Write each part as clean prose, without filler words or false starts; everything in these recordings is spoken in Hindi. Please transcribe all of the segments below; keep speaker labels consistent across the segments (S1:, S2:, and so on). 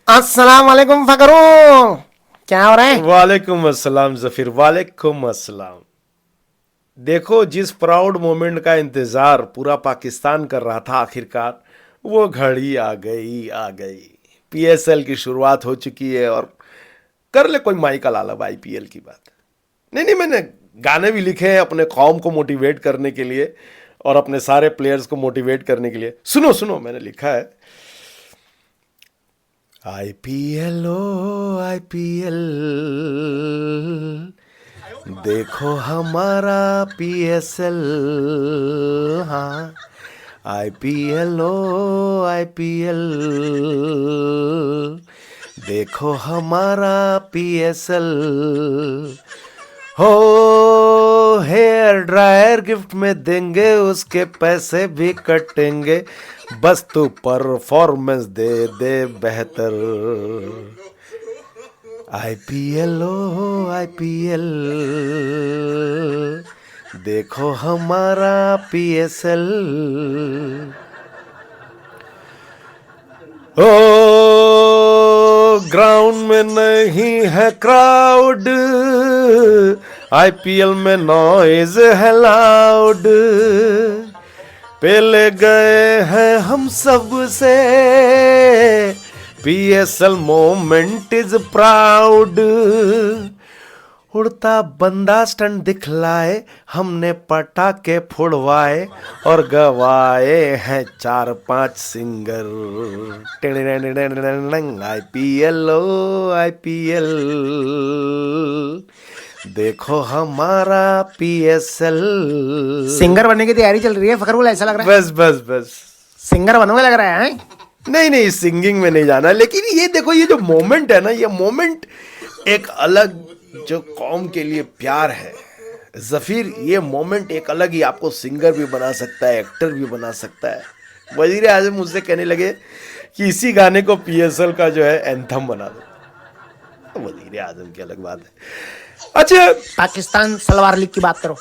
S1: अस्सलाम वालेकुम फकरू। क्या हो रहा है?
S2: वालेकुम अस्सलाम जफीर, वालेकुम अस्सलाम। देखो, जिस प्राउड मोमेंट का इंतजार पूरा पाकिस्तान कर रहा था, आखिरकार वो घड़ी आ गई आ गई। पीएसएल की शुरुआत हो चुकी है और कर ले कोई माइकल आलब आईपीएल की बात। नहीं नहीं, मैंने गाने भी लिखे हैं अपने कौम को मोटिवेट करने के लिए और अपने सारे प्लेयर्स को मोटिवेट करने के लिए। सुनो सुनो, मैंने लिखा है आईपीएल ओ आईपीएल, देखो हमारा पीएसएल। हाँ, आईपीएल ओ आईपीएल, देखो हमारा पीएसएल। हो, हेयर ड्रायर गिफ्ट में देंगे, उसके पैसे भी कटेंगे, बस तू परफॉर्मेंस दे दे बेहतर। आईपीएल ओ आईपीएल, देखो हमारा पीएसएल। ओ, ग्राउंड में नहीं है क्राउड, आईपीएल में नॉइज है लाउड। पहले गए हैं हम सब से, पीएसएल मोमेंट इज प्राउड। उड़ता बंदा स्टंट दिखलाए, हमने पटाखे फुड़वाए और गवाए हैं 4-5 सिंगर। आईपीएल ओ आईपीएल, देखो हमारा पीएसएल।
S1: सिंगर बनने की तैयारी चल रही है फकरू, ऐसा लग रहा है।
S2: बस बस बस।
S1: सिंगर बनोगे लग रहा है।
S2: नहीं नहीं, सिंगिंग में नहीं जाना, लेकिन ये देखो, ये जो मोमेंट है ना, ये मोमेंट एक अलग जो कौम के लिए प्यार है जफीर, ये मोमेंट एक अलग ही आपको सिंगर भी बना सकता है, एक्टर भी बना सकता है। वजीर आजम मुझसे कहने लगे कि इसी गाने को पीएसएल का जो है एंथम बना दो। वजीर आजम की अलग बात है। अच्छा,
S1: पाकिस्तान सलवार लीग की बात करो।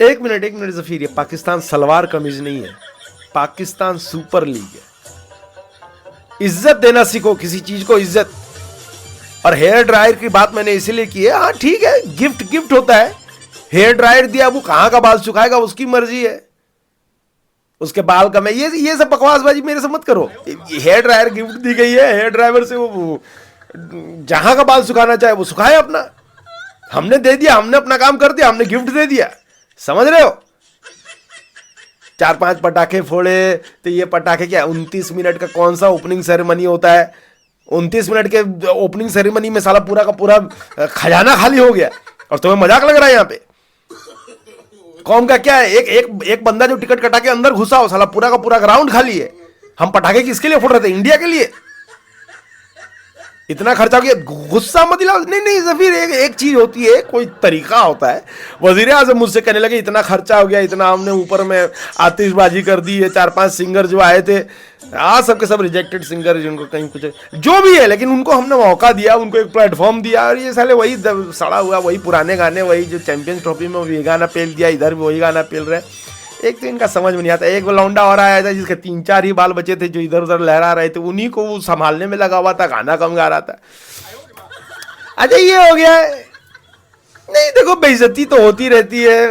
S2: एक मिनट जफीर, ये पाकिस्तान सलवार कमीज नहीं है, पाकिस्तान सुपर लीग है। इज्जत देना सीखो, किसी चीज को इज्जत। और हेयर ड्रायर की बात मैंने इसीलिए की है, हाँ ठीक है, गिफ्ट गिफ्ट होता है। हेयर ड्रायर दिया, वो कहां का बाल सुखाएगा उसकी मर्जी है, उसके बाल का मैं ये सब बकवासबाजी मेरे से मत करो। हेयर ड्रायर गिफ्ट दी गई है, हेयर ड्राइवर से वो जहां का बाल सुखाना चाहे वो सुखाए अपना। हमने दे दिया, हमने अपना काम कर दिया, हमने गिफ्ट दे दिया, समझ रहे हो। 4-5 पटाखे फोड़े तो ये पटाखे क्या 29 मिनट का कौन सा ओपनिंग सेरेमनी होता है? 29 मिनट के ओपनिंग सेरेमनी में साला पूरा का पूरा खजाना खाली हो गया और तुम्हें मजाक लग रहा है? यहाँ पे कौम का क्या है? एक बंदा जो टिकट कटा के अंदर घुसा हो, साला पूरा का पूरा ग्राउंड खाली है। हम पटाखे किसके लिए फोड़ रहे थे? इंडिया के लिए। इतना खर्चा हो गया, गुस्सा मत दिलाओ। नहीं नहीं जफीर, एक चीज होती है, कोई तरीका होता है। वजीर आजम मुझसे कहने लगे इतना खर्चा हो गया, इतना हमने ऊपर में आतिशबाजी कर दी है। 4-5 सिंगर जो आए थे, आज सबके सब रिजेक्टेड सिंगर, जिनको कहीं कुछ जो भी है, लेकिन उनको हमने मौका दिया, उनको एक प्लेटफॉर्म दिया। और ये साले वही सड़ा हुआ, वही पुराने गाने, वही जो चैंपियंस ट्रॉफी में वही गाना पेल दिया, इधर भी वही गाना पेल रहे। एक तो इनका समझ में नहीं आता। एक लौंडा और आया था जिसके 3-4 ही बाल बचे थे, जो इधर उधर लहरा रहे थे, उन्हीं को वो संभालने में लगा हुआ था, गाना कम गा रहा था। अच्छा, ये हो गया है। नहीं देखो, बेइज्जती तो होती रहती है,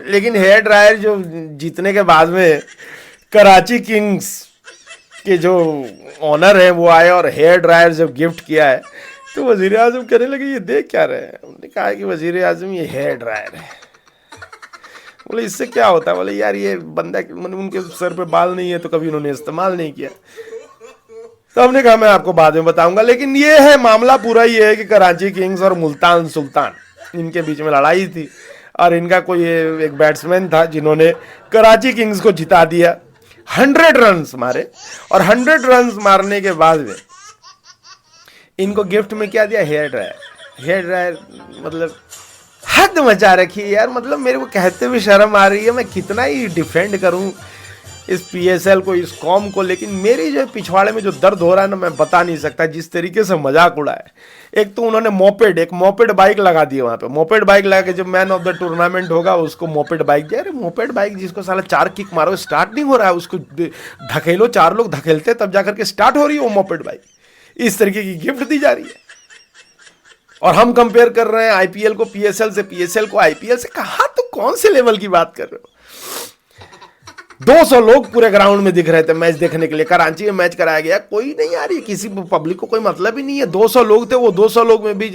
S2: लेकिन हेयर ड्रायर जो जीतने के बाद में कराची किंग्स के जो ऑनर है वो आए और हेयर ड्रायर जब गिफ्ट किया है, तो वजीर आजम कहने लगे ये देख क्या रहे हैं? उन्होंने कहा कि वजीर आजम ये हेयर ड्रायर है। बोले इससे क्या होता है? बोले यार ये बंदा, मतलब उनके सर पे बाल नहीं है तो कभी उन्होंने इस्तेमाल नहीं किया। तो हमने कहा मैं आपको बाद में बताऊंगा, लेकिन ये है मामला पूरा ये है कि कराची किंग्स और मुल्तान सुल्तान, इनके बीच में लड़ाई थी और इनका कोई एक बैट्समैन था जिन्होंने कराची किंग्स को जिता दिया। 100 रन मारे और 100 रन मारने के बाद में इनको गिफ्ट में क्या दिया? Hair dryer. हेयर ड्रायर मतलब हद मचा रखी है यार। मतलब मेरे को कहते हुए शर्म आ रही है, मैं कितना ही डिफेंड करूं इस पीएसएल को, इस कॉम को, लेकिन मेरी जो पिछवाड़े में जो दर्द हो रहा है ना, मैं बता नहीं सकता। जिस तरीके से मजाक उड़ा है, एक तो उन्होंने एक मोपेड बाइक लगा दी वहां पे। मोपेड बाइक लगा के जो मैन ऑफ द टूर्नामेंट होगा उसको मोपेड बाइक दिया। अरे मोपेड बाइक जिसको साला 4 किक मारो स्टार्ट नहीं हो रहा है, उसको धकेलो, 4 लोग धकेलते तब जाकर के स्टार्ट हो रही है वो मोपेड बाइक। इस तरीके की गिफ्ट दी जा रही है। और हम कंपेयर कर रहे हैं आईपीएल को पीएसएल से, पीएसएल को आईपीएल से। कहा तो कौन से लेवल की बात कर रहे हो? 200 लोग पूरे ग्राउंड में दिख रहे थे मैच देखने के लिए। कराची में मैच कराया गया, कोई नहीं आ रही है, किसी पब्लिक को कोई मतलब ही नहीं है। 200 लोग थे, वो 200 लोग में भी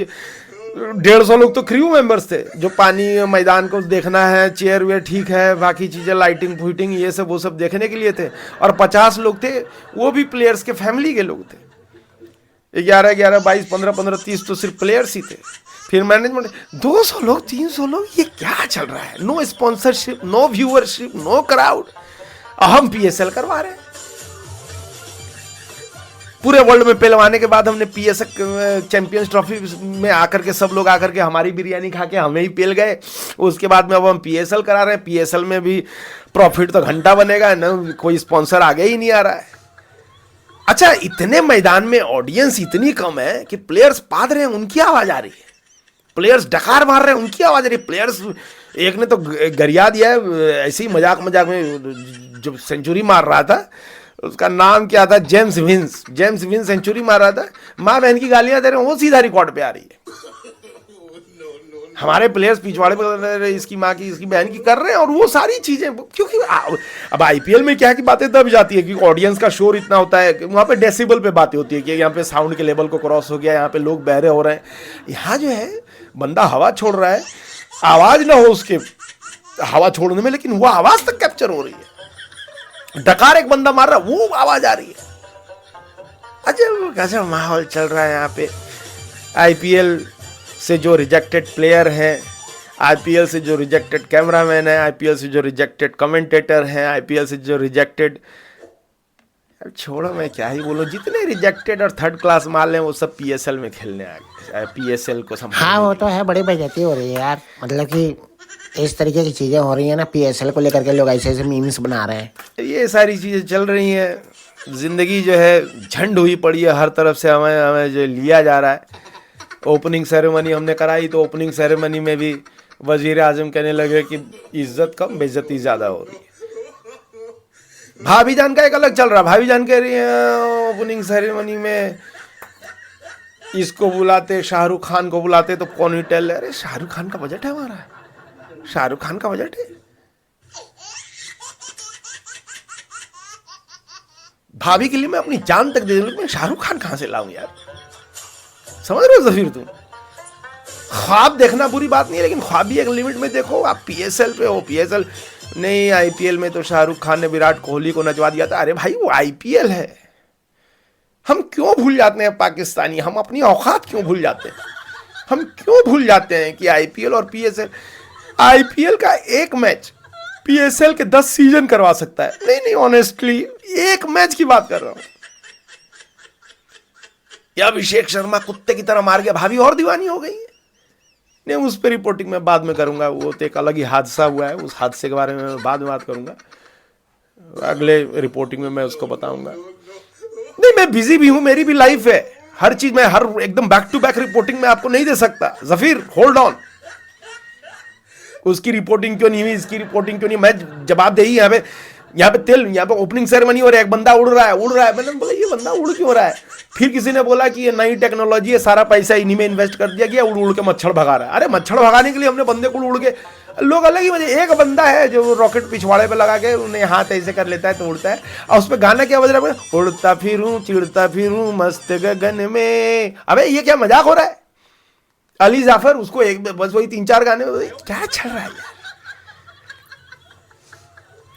S2: 150 लोग तो क्रू मेंबर्स थे, जो पानी मैदान को देखना है, चेयर वेयर ठीक है, बाकी चीजें लाइटिंग फूटिंग ये सब वो सब देखने के लिए थे। और 50 लोग थे, वो भी प्लेयर्स के फैमिली के लोग थे। 11, 22, 15, 30 तो सिर्फ प्लेयर्स ही थे। फिर मैनेजमेंट 200 लोग, 300 लोग, ये क्या चल रहा है? No sponsorship, no viewership, no crowd. हम पीएसएल करवा रहे हैं। पूरे वर्ल्ड में पहलवाने के बाद हमने पीएसएल चैंपियंस ट्रॉफी में आकर के सब लोग आकर के हमारी बिरयानी खा के हमें ही पेल गए। उसके बाद में अब हम पीएसएल करा रहे हैं। पीएसएल में भी प्रॉफिट तो घंटा बनेगा ना, कोई स्पॉन्सर आगे ही नहीं आ रहा है। अच्छा, इतने मैदान में ऑडियंस इतनी कम है कि प्लेयर्स पाद रहे हैं, उनकी आवाज आ रही है। प्लेयर्स डकार मार रहे हैं, उनकी आवाज आ रही है। प्लेयर्स, एक ने तो गरिया दिया है ऐसे ही मजाक में, जब सेंचुरी मार रहा था, उसका नाम क्या था, जेम्स विंस सेंचुरी मार रहा था। माँ बहन की गालियां दे रहे हैं, वो सीधा रिकॉर्ड पे आ रही है। हमारे प्लेयर्स पिछवाड़े पे इसकी माँ की इसकी बहन की कर रहे हैं, और वो सारी चीजें। क्योंकि अब आईपीएल में क्या की बातें दब जाती है, क्योंकि ऑडियंस का शोर इतना होता है कि वहाँ पे डेसिबल पे बातें होती है कि यहाँ पे साउंड के लेवल को क्रॉस हो गया, यहाँ पे लोग बहरे हो रहे हैं। यहाँ जो है बंदा हवा छोड़ रहा है, आवाज ना हो उसके हवा छोड़ने में, लेकिन वो आवाज तक कैप्चर हो रही है। डकार एक बंदा मार रहा है, वो आवाज आ रही है। अच्छा माहौल चल रहा है यहाँ पे। आईपीएल से जो रिजेक्टेड प्लेयर हैं, आईपीएल से जो रिजेक्टेड कैमरामैन है, आईपीएल से जो रिजेक्टेड कमेंटेटर हैं, आईपीएल से जो रिजेक्टेड, अब छोड़ो मैं क्या ही बोलूं, जितने रिजेक्टेड और थर्ड क्लास माल हैं वो सब पीएसएल में खेलने आ गए, पीएसएल को संभालने।
S1: हाँ वो तो है, बड़ी बेइज्जती हो रही है यार। मतलब कि इस तरीके की चीजें हो रही है ना, पीएसएल को लेकर के लोग ऐसे ऐसे मीम्स बना रहे हैं।
S2: ये सारी चीजें चल रही हैं। जिंदगी जो है झंड हुई पड़ी है, हर तरफ से हमें जो लिया जा रहा है। ओपनिंग सेरेमनी हमने कराई, तो ओपनिंग सेरेमनी में भी वजीर आजम कहने लगे कि इज्जत कम बेइज्जती ज्यादा हो रही है। भाभी जान का एक अलग चल रहा। भाभी जान कह रही है ओपनिंग सेरेमनी में इसको बुलाते, शाहरुख खान को बुलाते तो पोनीटेल। अरे शाहरुख खान का बजट है हमारा, शाहरुख खान का बजट है। भाभी के लिए मैं अपनी जान तक दे दूं, मैं शाहरुख खान कहां से लाऊं यार? समझ रहे हो जफीर तुम? ख्वाब देखना बुरी बात नहीं है, लेकिन ख्वाब भी एक लिमिट में देखो। आप पीएसएल पे हो, पीएसएल नहीं, आईपीएल में तो शाहरुख खान ने विराट कोहली को नचवा दिया था। अरे भाई वो आईपीएल है। हम क्यों भूल जाते हैं पाकिस्तानी, हम अपनी औकात क्यों भूल जाते हैं? हम क्यों भूल जाते हैं कि आईपीएल और पीएसएल, आईपीएल का एक मैच पीएसएल के 10 सीजन करवा सकता है। नहीं, ऑनेस्टली एक मैच की बात कर रहा हूं। या अभिषेक शर्मा कुत्ते की तरह मार गया, भाभी और दीवानी हो गई है। नहीं, उस पर रिपोर्टिंग मैं बाद में करूंगा, वो तो एक अलग ही हादसा हुआ है, उस हादसे के बारे में मैं बाद में बात करूंगा, अगले रिपोर्टिंग में मैं उसको बताऊंगा। नहीं, मैं बिजी भी हूं, मेरी भी लाइफ है, हर चीज में हर एकदम बैक टू बैक रिपोर्टिंग में आपको नहीं दे सकता। जफीर होल्ड ऑन, उसकी रिपोर्टिंग क्यों नहीं हुई, इसकी रिपोर्टिंग क्यों नहीं, मैं जवाबदेही यहाँ पे ओपनिंग सेरेमनी और एक बंदा उड़ रहा है। मैंने बोला ये बंदा उड़ क्यों रहा है? फिर किसी ने बोला कि ये नई टेक्नोलॉजी है, सारा पैसा इन्हीं में इन्वेस्ट कर दिया गया, उड़ के मच्छर भगा रहा है। अरे मच्छर भगाने के लिए हमने बंदे को उड़ के, लोग अलग ही वजह। एक बंदा है जो रॉकेट पिछवाड़े पे लगा के उन्हें हाथ ऐसे कर लेता है तो उड़ता है, और उस पर गाना क्या बज रहा है, उड़ता फिरूं चिड़ता फिरूं मस्त गगन में। अबे ये क्या मजाक हो रहा है? अली जाफर, उसको एक बस वही 3-4 गाने, क्या चल रहा है यार?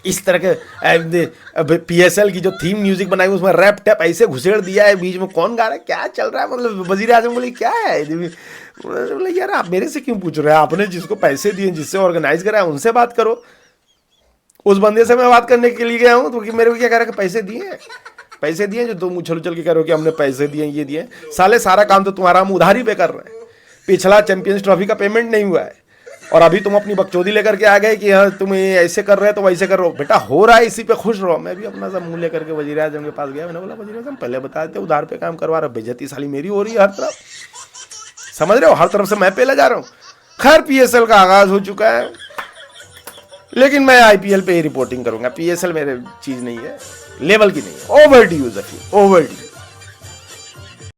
S2: इस तरह के पीएसएल की जो थीम म्यूजिक बनाई उसमें रैप टैप ऐसे घुसेड़ दिया है बीच में, कौन गा रहा है, क्या चल रहा है? मतलब वजीर आजम बोले क्या है? बोले यार आप मेरे से क्यों पूछ रहे हैं? आपने जिसको पैसे दिए, जिससे ऑर्गेनाइज करा है, उनसे बात करो। उस बंदे से मैं बात करने के लिए गया हूँ, तो मेरे को क्या कह रहा है कि पैसे दिए जो तुम उछल उछल के कह रहे हो कि हमने पैसे दिए, ये दिए। साले सारा काम तो तुम्हारा हम उधारी पे कर रहे हैं। पिछला चैंपियंस ट्रॉफी का पेमेंट नहीं हुआ है, और अभी तुम अपनी बकचोदी लेकर के आ गए कि हाँ तुम ऐसे कर रहे हो तो वैसे कर रहे हो। बेटा हो रहा है, इसी पे खुश रहो। मैं भी अपना सब मुंह लेकर के वजीर आजम के पास गया, मैंने बोला वजीर आजम पहले बता देते, उधार पे काम करवा रहा, बेइज्जती साली मेरी हो रही है हर तरफ, समझ रहे हो? हर तरफ से मैं पहले जा रहा हूँ। खैर पीएसएल का आगाज हो चुका है, लेकिन मैं आईपीएल पे ही रिपोर्टिंग करूंगा। पीएसएल मेरे चीज नहीं है, लेवल की नहीं है। Overdue Zafir, over due.